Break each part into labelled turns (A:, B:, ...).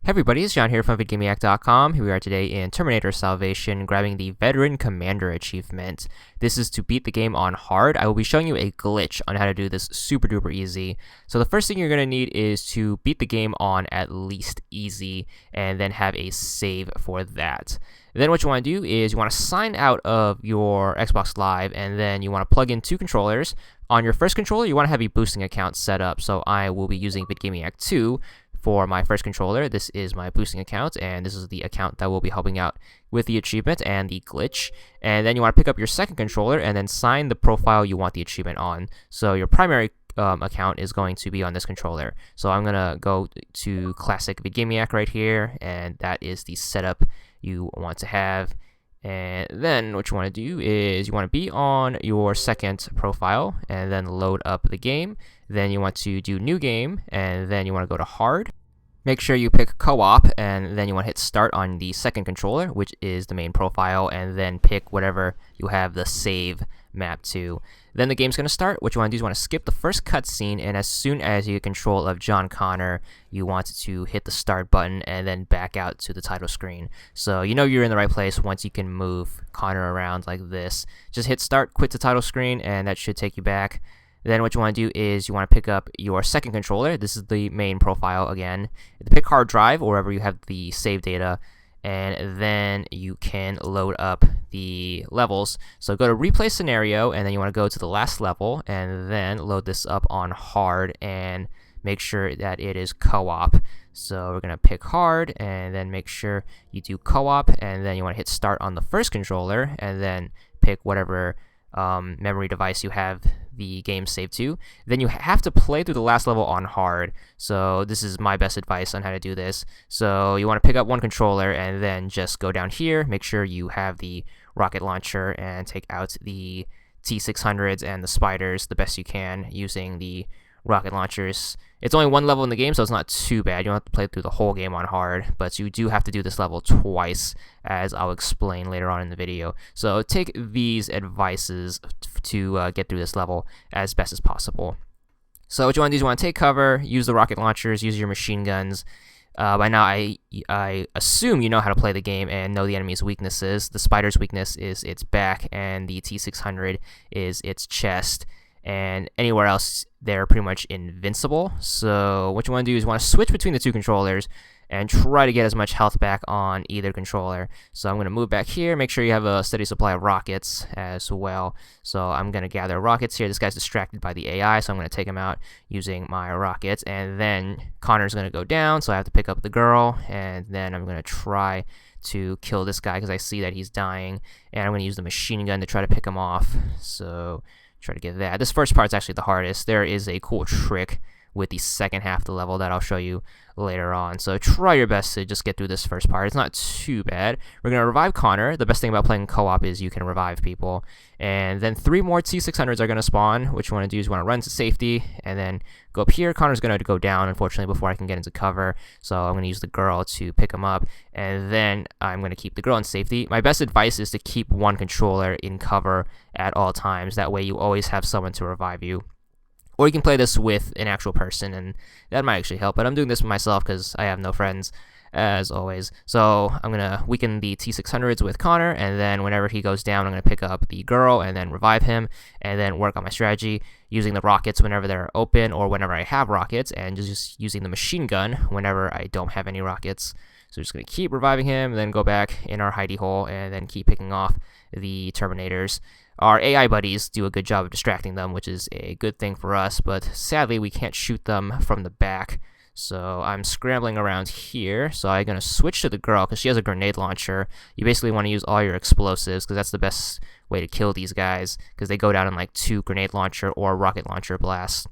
A: Hey everybody, it's John here from VidGamiac.com. Here we are today in Terminator Salvation, grabbing the Veteran Commander achievement. This is to beat the game on hard. I will be showing you a glitch on how to do this super duper easy. So the first thing you're going to need is to beat the game on at least easy, and then have a save for that. Then what you want to do is you want to sign out of your Xbox Live, and then you want to plug in two controllers. On your first controller, you want to have a boosting account set up, so I will be using VidGamiac 2 for my first controller. This is my boosting account, and this is the account that will be helping out with the achievement and the glitch. And then you want to pick up your second controller and then sign the profile you want the achievement on. So your primary account is going to be on this controller. So I'm going to go to Classic VidGamiac right here, and that is the setup you want to have. And then what you want to do is you want to be on your second profile and then load up the game. Then you want to do new game, and then you want to go to hard. Make sure you pick co-op, and then you want to hit start on the second controller, which is the main profile, and then pick whatever you have the save map to. Then the game's going to start. What you want to do is you want to skip the first cutscene, and as soon as you get control of John Connor, you want to hit the start button and then back out to the title screen. So you know you're in the right place once you can move Connor around like this. Just hit start, quit the title screen, and that should take you back. Then what you want to do is you want to pick up your second controller. This is the main profile again. Pick hard drive or wherever you have the save data, and then you can load up the levels. So go to replay scenario, and then you want to go to the last level, and then load this up on hard and make sure that it is co-op. So we're going to pick hard, and then make sure you do co-op, and then you want to hit start on the first controller, and then pick whatever memory device you have the game saved to. Then you have to play through the last level on hard. So this is my best advice on how to do this. So you want to pick up one controller and then just go down here, make sure you have the rocket launcher, and take out the T-600s and the spiders the best you can using the rocket launchers. It's only one level in the game, so it's not too bad. You don't have to play through the whole game on hard, but you do have to do this level twice, as I'll explain later on in the video. So take these advices to get through this level as best as possible. So what you want to do is you want to take cover, use the rocket launchers, use your machine guns. By now, I assume you know how to play the game and know the enemy's weaknesses. The spider's weakness is its back, and the T-600 is its chest. And anywhere else, they're pretty much invincible. So what you want to do is you want to switch between the two controllers and try to get as much health back on either controller. So I'm going to move back here. Make sure you have a steady supply of rockets as well. So I'm going to gather rockets here. This guy's distracted by the AI, so I'm going to take him out using my rockets. And then Connor's going to go down, so I have to pick up the girl. And then I'm going to try to kill this guy because I see that he's dying. And I'm going to use the machine gun to try to pick him off. So try to get that. This first part's actually the hardest. There is a cool trick with the second half of the level that I'll show you later on. So try your best to just get through this first part. It's not too bad. We're going to revive Connor. The best thing about playing co-op is you can revive people. And then 3 more T-600s are going to spawn. What you want to do is you want to run to safety and then go up here. Connor's going to go down, unfortunately, before I can get into cover. So I'm going to use the girl to pick him up. And then I'm going to keep the girl in safety. My best advice is to keep one controller in cover at all times. That way you always have someone to revive you. Or you can play this with an actual person, and that might actually help. But I'm doing this myself because I have no friends, as always. So I'm going to weaken the T-600s with Connor, and then whenever he goes down, I'm going to pick up the girl and then revive him, and then work on my strategy using the rockets whenever they're open or whenever I have rockets, and just using the machine gun whenever I don't have any rockets. So just going to keep reviving him, and then go back in our hidey hole, and then keep picking off the Terminators. Our AI buddies do a good job of distracting them, which is a good thing for us, but sadly we can't shoot them from the back. So I'm scrambling around here. So I'm going to switch to the girl because she has a grenade launcher. You basically want to use all your explosives because that's the best way to kill these guys, because they go down in like 2 grenade launcher or rocket launcher blasts.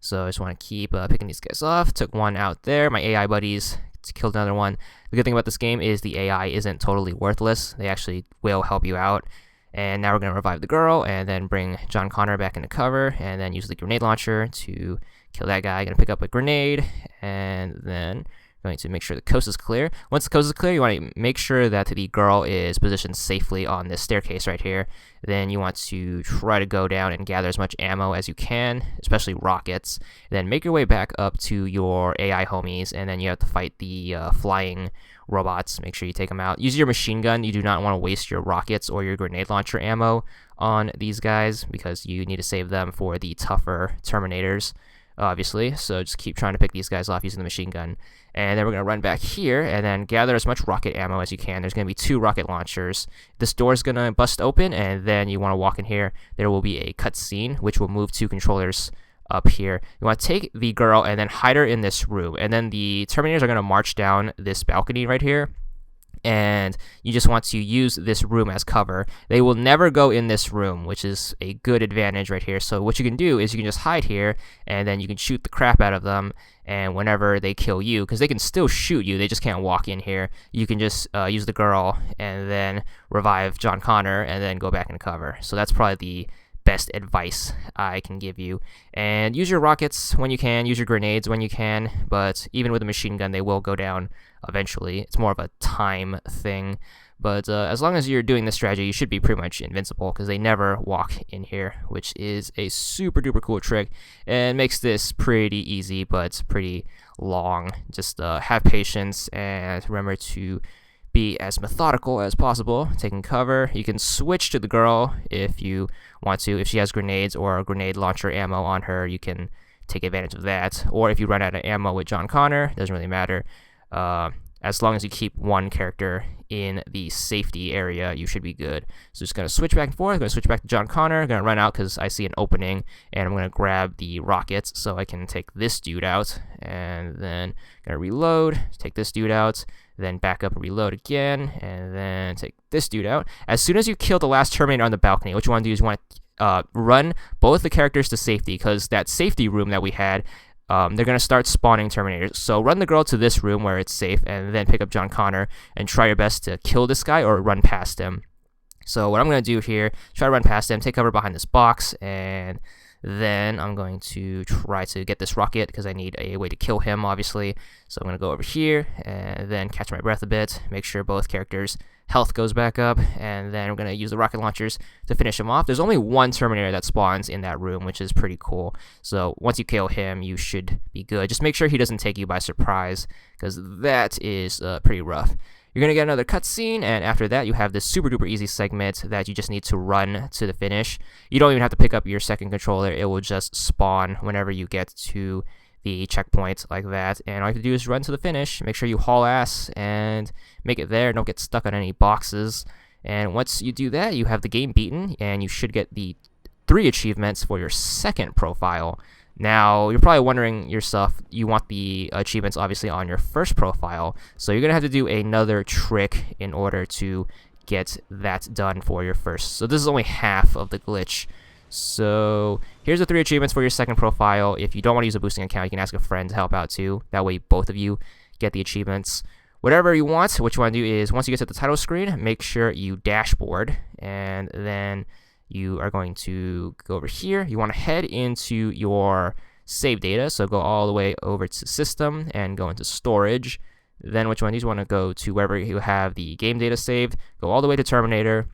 A: So I just want to keep picking these guys off. Took one out there. My AI buddies killed another one. The good thing about this game is the AI isn't totally worthless. They actually will help you out. And now we're going to revive the girl and then bring John Connor back into cover and then use the grenade launcher to kill that guy. Going to pick up a grenade and then Going to make sure the coast is clear. Once the coast is clear, you want to make sure that the girl is positioned safely on this staircase right here. Then you want to try to go down and gather as much ammo as you can, especially rockets. Then make your way back up to your AI homies, and then you have to fight the flying robots. Make sure you take them out. Use your machine gun. You do not want to waste your rockets or your grenade launcher ammo on these guys because you need to save them for the tougher Terminators, obviously. So just keep trying to pick these guys off using the machine gun. And then we're going to run back here and then gather as much rocket ammo as you can. There's going to be 2 rocket launchers. This door is going to bust open, and then you want to walk in here. There will be a cutscene, which will move 2 controllers up here. You want to take the girl and then hide her in this room. And then the Terminators are going to march down this balcony right here. And you just want to use this room as cover. They will never go in this room, which is a good advantage right here. So what you can do is you can just hide here, and then you can shoot the crap out of them. And whenever they kill you, because they can still shoot you, they just can't walk in here, you can just use the girl and then revive John Connor and then go back in cover. So that's probably the best advice I can give you. And use your rockets when you can, use your grenades when you can, but even with a machine gun, they will go down eventually. It's more of a time thing. But as long as you're doing this strategy, you should be pretty much invincible because they never walk in here, which is a super duper cool trick and makes this pretty easy, but pretty long. Just have patience and remember to be as methodical as possible, taking cover. You can switch to the girl if you want to. If she has grenades or a grenade launcher ammo on her, you can take advantage of that. Or if you run out of ammo with John Connor, doesn't really matter. As long as you keep one character in the safety area, you should be good. So just going to switch back and forth. I'm going to switch back to John Connor. Going to run out because I see an opening, and I'm going to grab the rockets so I can take this dude out. And then going to reload, take this dude out, then back up and reload again, and then take this dude out. As soon as you kill the last Terminator on the balcony, what you want to do is you want to run both the characters to safety, because that safety room that we had, they're going to start spawning Terminators. So run the girl to this room where it's safe, and then pick up John Connor and try your best to kill this guy or run past him. So what I'm going to do here, try to run past him, take cover behind this box, and then I'm going to try to get this rocket because I need a way to kill him, obviously. So I'm going to go over here and then catch my breath a bit, make sure both characters' health goes back up, and then we're going to use the rocket launchers to finish him off. There's only one Terminator that spawns in that room, which is pretty cool. So once you kill him, you should be good. Just make sure he doesn't take you by surprise, because that is pretty rough. You're going to get another cutscene, and after that, you have this super duper easy segment that you just need to run to the finish. You don't even have to pick up your second controller. It will just spawn whenever you get to the checkpoint like that, and all you have to do is run to the finish. Make sure you haul ass and make it there. Don't get stuck on any boxes. And once you do that, you have the game beaten, and you should get the 3 achievements for your second profile. Now, you're probably wondering yourself, you want the achievements obviously on your first profile, so you're going to have to do another trick in order to get that done for your first. So this is only half of the glitch. So here's the 3 achievements for your second profile. If you don't want to use a boosting account, you can ask a friend to help out too. That way both of you get the achievements. Whatever you want, what you want to do is once you get to the title screen, make sure you dashboard, and then you are going to go over here. You want to head into your save data. So go all the way over to system and go into storage. Then what you want to do is you want to go to wherever you have the game data saved. Go all the way to Terminator.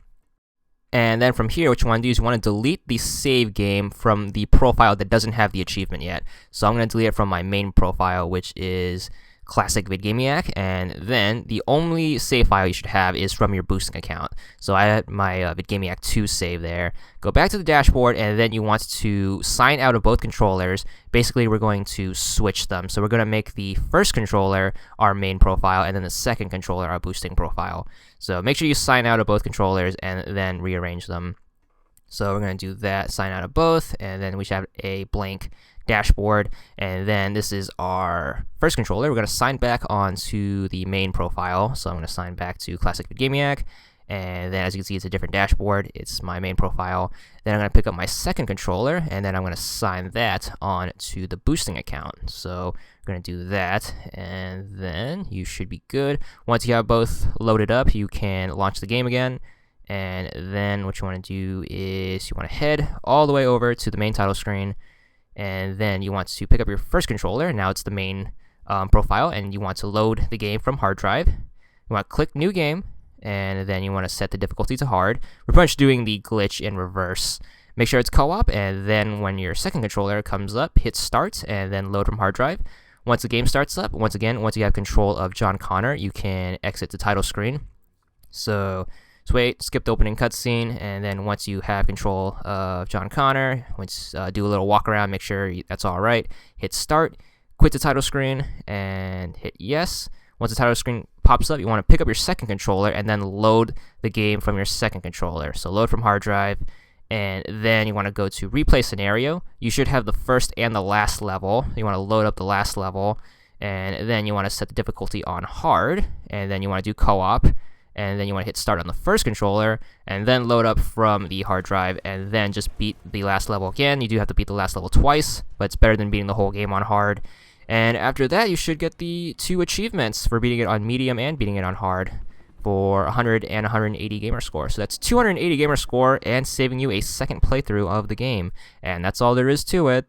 A: And then from here, what you want to do is you want to delete the save game from the profile that doesn't have the achievement yet. So I'm going to delete it from my main profile, which is Classic VidGamiac, and then the only save file you should have is from your boosting account. So I had my VidGamiac 2 save there. Go back to the dashboard, and then you want to sign out of both controllers. Basically, we're going to switch them. So we're going to make the first controller our main profile, and then the second controller our boosting profile. So make sure you sign out of both controllers and then rearrange them. So we're going to do that, sign out of both, and then we should have a blank dashboard. And then this is our first controller. We're going to sign back onto the main profile. So I'm going to sign back to Classic VidGamiac, and then as you can see, it's a different dashboard. It's my main profile. Then I'm going to pick up my second controller, and then I'm going to sign that on to the boosting account. So we're going to do that, and then you should be good. Once you have both loaded up, you can launch the game again. And then what you want to do is you want to head all the way over to the main title screen, and then you want to pick up your first controller. Now it's the main profile, and you want to load the game from hard drive. You want to click new game, and then you want to set the difficulty to hard. We're pretty much doing the glitch in reverse. Make sure it's co-op, and then when your second controller comes up, hit start, and then load from hard drive. Once the game starts up, once you have control of John Connor, you can exit the title screen. So just wait, skip the opening cutscene, and then once you have control of John Connor, do a little walk around, make sure that's all right. Hit start, quit the title screen, and hit yes. Once the title screen pops up, you want to pick up your second controller and then load the game from your second controller. So load from hard drive, and then you want to go to replay scenario. You should have the first and the last level. You want to load up the last level, and then you want to set the difficulty on hard, and then you want to do co-op, and then you want to hit start on the first controller, and then load up from the hard drive, and then just beat the last level again. You do have to beat the last level twice, but it's better than beating the whole game on hard. And after that, you should get the 2 achievements for beating it on medium and beating it on hard for 100 and 180 gamer score. So that's 280 gamer score and saving you a second playthrough of the game. And that's all there is to it.